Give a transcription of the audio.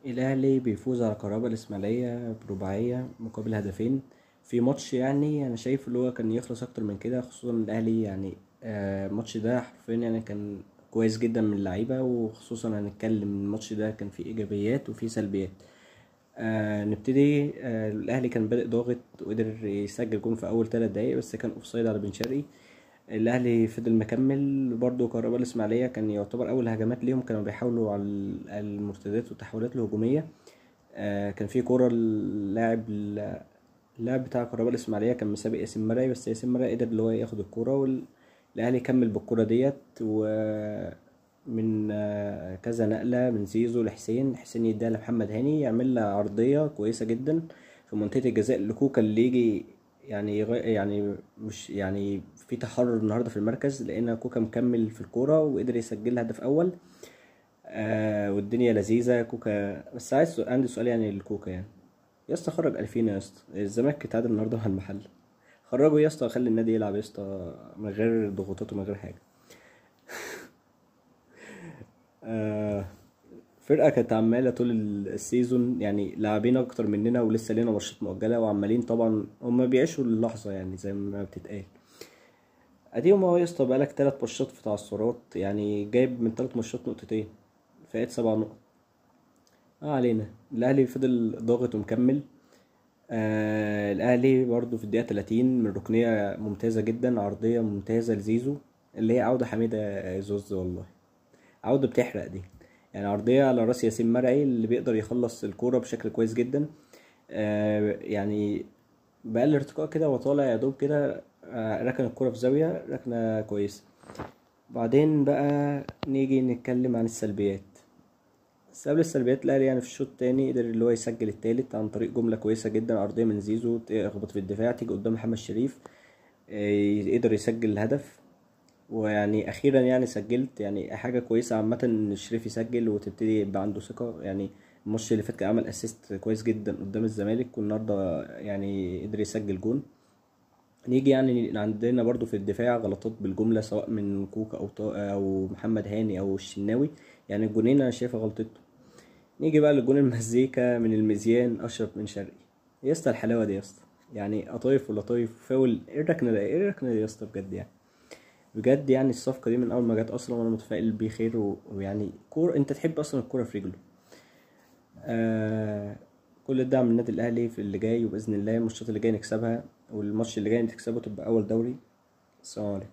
الأهلي بيفوز على كهربا الإسماعيلية برباعية مقابل هدفين في ماتش. يعني أنا شايف اللي هو كان يخلص أكتر من كده، خصوصا الأهلي يعني الماتش ده حرفيا يعني كان كويس جدا من اللعيبة، وخصوصا هنتكلم الماتش ده كان فيه إيجابيات وفيه سلبيات. نبتدي. الأهلي كان بادئ ضاغط وقدر يسجل جون في أول 3 دقايق، بس كان أوفسايد على بن شرقي. الاهلي فضل مكمل برضو. كهربا الاسماعيليه كان يعتبر اول هجمات ليهم، كانوا بيحاولوا على المرتدات والتحولات الهجوميه. كان في كوره اللاعب بتاع كهربا الاسماعيليه كان مسابق ياسين مرعي، بس ياسين مرعي قدر اللي هو ياخد الكوره، والاهلي كمل بالكوره ديت. ومن كذا نقله من زيزو لحسين، حسين يديها لمحمد هاني يعمل لها عرضيه كويسه جدا في منطقه الجزاء لكوكا اللي يجي. يعني يعني مش يعني في تحرر النهارده في المركز، لان كوكا مكمل في الكوره وقدر يسجل هدف اول. والدنيا لذيذه كوكا. بس عندي سؤال يعني لكوكا، يعني يا اسطى خرج 2000 يا اسطى، الزمالك اتعادل النهارده مع المحل. خرجه يا اسطى، خلي النادي يلعب يا اسطى من غير ضغوطات ومن غير حاجه. آه فرقه كانت عماله طول السيزون يعني لاعبين اكتر مننا، ولسه لينا ماتشات مؤجله وعمالين. طبعا هم بيعيشوا اللحظه يعني زي ما بتتقال. اديهم اهو يا اسطى، بقالك 3 ماتشات في تعثرات، يعني جايب من 3 ماتشات نقطتين، فقيت 7 نقط. ما علينا. الاهلي فضل ضاغط ومكمل. الاهلي برضو في الدقيقه 30 من ركنيه ممتازه جدا، عرضيه ممتازه لزيزو، اللي هي عوده حميده زوز والله. عوده بتحرق دي. يعني عرضيه على راس ياسين مرعي اللي بيقدر يخلص الكوره بشكل كويس جدا. يعني بأقل ارتقاء كده وطالع يا دوب كده. ركن الكوره في زاويه، ركنه كويسه. بعدين بقى نيجي نتكلم عن السلبيات. بس قبل السلبيات، الاهلي يعني في الشوط التاني قدر اللي هو يسجل التالت عن طريق جملة كويسة جدا، عرضية من زيزو تخبط في الدفاع تيجي قدام محمد شريف. قدر يسجل الهدف. ويعني اخيرا يعني سجلت، يعني حاجة كويسة عامة ان شريف يسجل وتبتدي يبقى عنده ثقة يعني. الماتش اللي فات كان عمل اسيست كويس جدا قدام الزمالك، والنهارده يعني قدر يسجل جون. نيجي يعني عندنا برضو في الدفاع غلطات بالجملة، سواء من كوكا او محمد هاني او الشناوي. يعني الجونين انا شايفها غلطته. نيجي بقى للجون المزيكا من المزيان اشرف بن شرقي. يا اسطى الحلاوه دي يا اسطى، يعني قطايف ولطايف فاول. ايه الركنه ده، ايه الركنه دي يا اسطى بجد يعني. بجد يعني الصفقه دي من اول ما جت اصلا وانا متفائل بيه خير، ويعني انت تحب اصلا الكوره في رجله. آه كل الدعم من النادي الاهلي في اللي جاي، وباذن الله الماتشات اللي جايه نكسبها، والماتش اللي جاي نكسبه تبقى اول دوري. السلام عليكم.